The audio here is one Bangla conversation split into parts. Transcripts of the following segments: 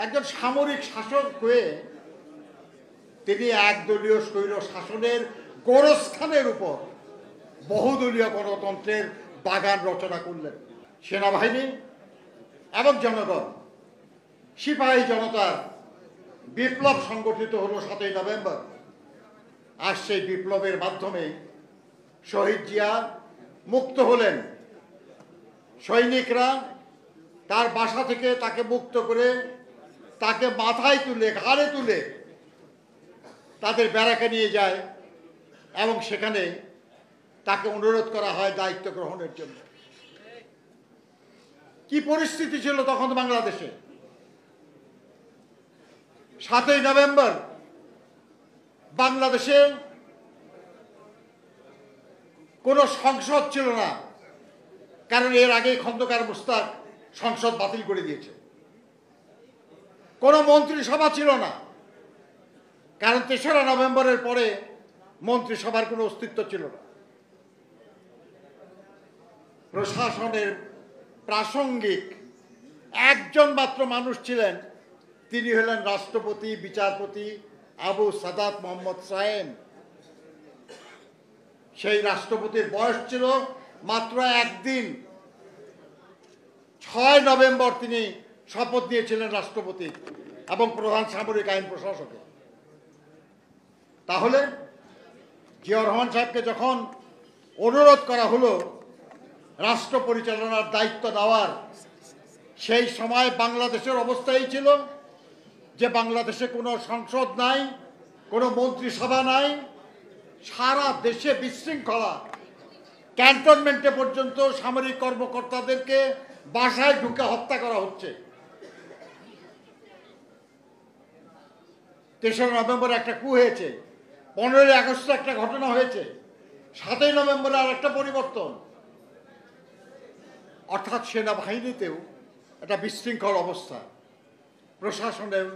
একজন সামরিক শাসক হয়ে তিনি একদলীয় স্বৈর শাসনের গোরস্থানের উপর বহুদলীয় গণতন্ত্রের বাগান রচনা করলেন। সেনাবাহিনী এবং জনগণ, সিপাহী জনতার বিপ্লব সংগঠিত হলো 7ই নভেম্বর। আর সেই বিপ্লবের মাধ্যমে শহীদ জিয়া মুক্ত হলেন। সৈনিকরা তার বাসা থেকে তাকে মুক্ত করে তাকে মাথায় তুলে, ঘাড়ে তুলে তাদের ব্যারাকে নিয়ে যায় এবং সেখানে তাকে অনুরোধ করা হয় দায়িত্ব গ্রহণের জন্য। কি পরিস্থিতি ছিল তখন বাংলাদেশে? 7ই নভেম্বর বাংলাদেশে কোনো সংসদ ছিল না, কারণ এর আগে খন্দকার মুশতাক সংসদ বাতিল করে দিয়েছে। কোনো মন্ত্রিসভা ছিল না, কারণ 3রা নভেম্বরের পরে মন্ত্রিসভার কোনো অস্তিত্ব ছিল না। প্রশাসনের প্রাসঙ্গিক একজন মাত্র মানুষ ছিলেন, তিনি হলেন রাষ্ট্রপতি বিচারপতি আবু সাদাত মোহাম্মদ সায়েম। সেই রাষ্ট্রপতির বয়স ছিল মাত্র একদিন। 6 নভেম্বর তিনি শপথ নিয়েছিলেন রাষ্ট্রপতি এবং প্রধান সামরিক আইন প্রশাসকের। তাহলে জিয়াউর রহমান সাহেবকে যখন অনুরোধ করা হলো রাষ্ট্র পরিচালনার দায়িত্ব নেওয়ার, সেই সময় বাংলাদেশের অবস্থা এই ছিল যে বাংলাদেশে কোনো সংসদ নাই, কোনো মন্ত্রিসভা নাই, সারা দেশে বিশৃঙ্খলা। ক্যান্টনমেন্টে পর্যন্ত সামরিক কর্মকর্তাদেরকে বাসায় ঢুকে হত্যা করা হচ্ছে। 3রা নভেম্বরে একটা কু হয়েছে, 15ই আগস্টে একটা ঘটনা হয়েছে, 7ই নভেম্বরে আর একটা পরিবর্তন। অর্থাৎ সেনাবাহিনীতেও একটা বিশৃঙ্খল অবস্থা, প্রশাসনেও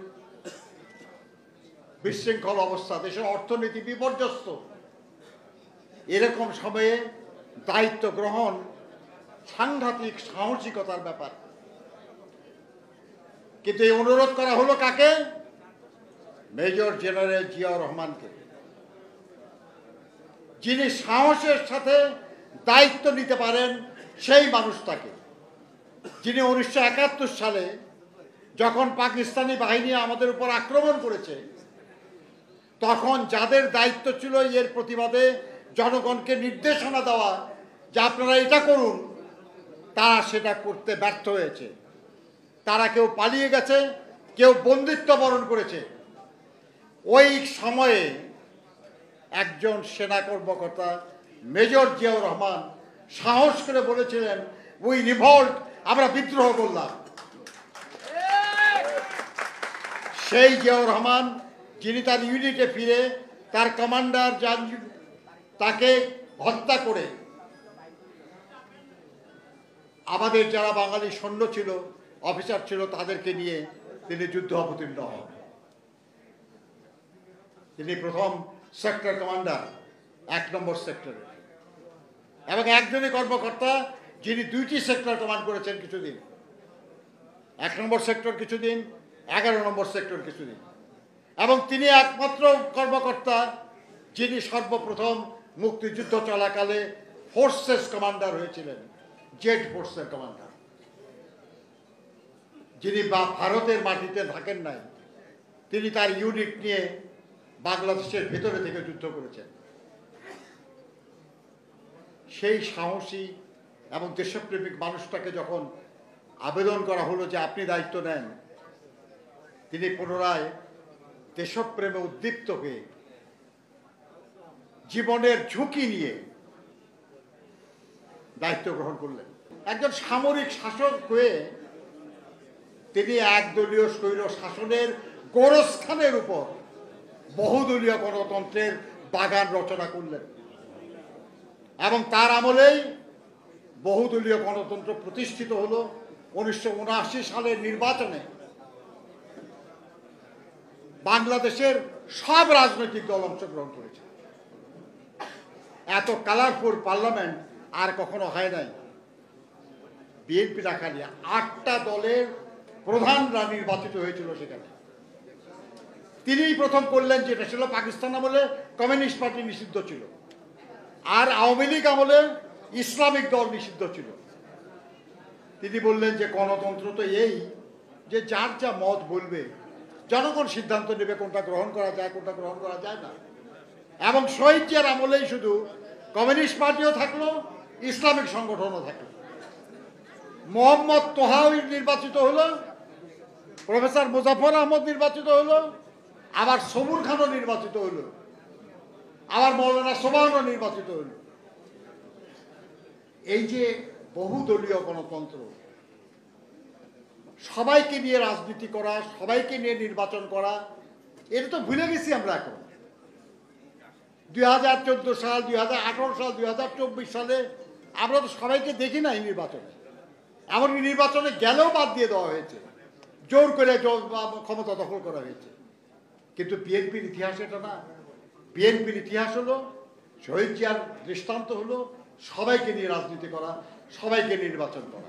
বিশৃঙ্খল অবস্থা, দেশের অর্থনীতি বিপর্যস্ত। এরকম সময়ে দায়িত্ব গ্রহণ সাংঘাতিক সাহসিকতার ব্যাপার। কিন্তু এই অনুরোধ করা হলো কাকে? মেজর জেনারেল জিয়াউর রহমানকে, যিনি সাহসের সাথে দায়িত্ব নিতে পারেন সেই মানুষটাকে, যিনি 1971 সালে যখন পাকিস্তানি বাহিনী আমাদের উপর আক্রমণ করেছে, তখন যাদের দায়িত্ব ছিল এর প্রতিবাদে জনগণকে নির্দেশনা দেওয়া যে আপনারা এটা করুন, তারা সেটা করতে ব্যর্থ হয়েছে। তারা কেউ পালিয়ে গেছে, কেউ বন্দিত্ব বরণ করেছে। ওই সময়ে একজন সেনা কর্মকর্তা মেজর জিয়াউর রহমান সাহস করে বলেছিলেন, উই রিভল্ট, আমরা বিদ্রোহ করলাম। সেই জিয়াউর রহমান, যিনি তার ইউনিটে ফিরে তার কমান্ডার তাকে হত্যা করে আমাদের যারা বাঙালি সৈন্য ছিল, অফিসার ছিল, তাদেরকে নিয়ে তিনি যুদ্ধ অবতীর্ণ হন। তিনি প্রথম সেক্টর কমান্ডার 1 নম্বর সেক্টরে, এবং একজনই কর্মকর্তা যিনি 2টি সেক্টর কমান্ড করেছেন কিছুদিন, 1 নম্বর সেক্টর কিছুদিন, 11 নম্বর সেক্টর কিছুদিন। এবং তিনি একমাত্র কর্মকর্তা যিনি সর্বপ্রথম মুক্তিযুদ্ধ চলাকালে ফোর্সেস কমান্ডার হয়েছিলেন, জেড ফোর্সের কমান্ডার, যিনি ভারতের মাটিতে থাকেন নাই। তিনি তার ইউনিট নিয়ে বাংলাদেশের ভেতরে থেকে যুদ্ধ করেছেন। সেই সাহসী এবং দেশপ্রেমিক মানুষটাকে যখন আবেদন করা হলো যে আপনি দায়িত্ব নেন, তিনি পুনরায় দেশপ্রেমে উদ্দীপ্ত হয়ে জীবনের ঝুঁকি নিয়ে দায়িত্ব গ্রহণ করলেন। একজন সামরিক শাসক হয়ে তিনি একদলীয় স্বৈর শাসনের গোরস্থানের উপর বহুদলীয় গণতন্ত্রের বাগান রচনা করলেন এবং তার আমলেই বহুদলীয় গণতন্ত্র প্রতিষ্ঠিত হলো। 1979 সালের নির্বাচনে বাংলাদেশের সব রাজনৈতিক দল অংশগ্রহণ করেছে। এত কালারফুল পার্লামেন্ট আর কখনো হয় নাই। বিএনপি রাখালি 8টা দলের প্রধানরা নির্বাচিত হয়েছিল সেখানে। তিনিই প্রথম করলেন, যেটা ছিল পাকিস্তান আমলে কমিউনিস্ট পার্টি নিষিদ্ধ ছিল, আর আওয়ামী লীগ আমলে ইসলামিক দল নিষিদ্ধ ছিল। তিনি বললেন যে গণতন্ত্র তো এই যে যার যা মত বলবে, জনগণ সিদ্ধান্ত নেবে কোনটা গ্রহণ করা যায় কোনটা গ্রহণ করা যায় না। এবং শহীদ জিয়ার আমলেই শুধু কমিউনিস্ট পার্টিও থাকলো, ইসলামিক সংগঠনও থাকলো। মোহাম্মদ তোহা নির্বাচিত হলো, প্রফেসর মুজাফর আহমদ নির্বাচিত হলো, আবার সবুর খানও নির্বাচিত হলো, আবার মৌলানা সোবহানও নির্বাচিত হলো। এই যে বহুদলীয় গণতন্ত্র, সবাইকে নিয়ে রাজনীতি করা, সবাইকে নিয়ে নির্বাচন করা, এটা তো ভুলে গেছি আমরা এখন। 2014 সাল, 2018 সাল, 2024 সালে আমরা তো সবাইকে দেখি না এই নির্বাচনে। এমনকি নির্বাচনে গেলেও বাদ দিয়ে দেওয়া হয়েছে, জোর করে ক্ষমতা দখল করা হয়েছে। কিন্তু বিএনপির ইতিহাস এটা না। বিএনপির ইতিহাস হলো, শহীদ জিয়ার দৃষ্টান্ত হলো সবাইকে নিয়ে রাজনীতি করা, সবাইকে নির্বাচন করা।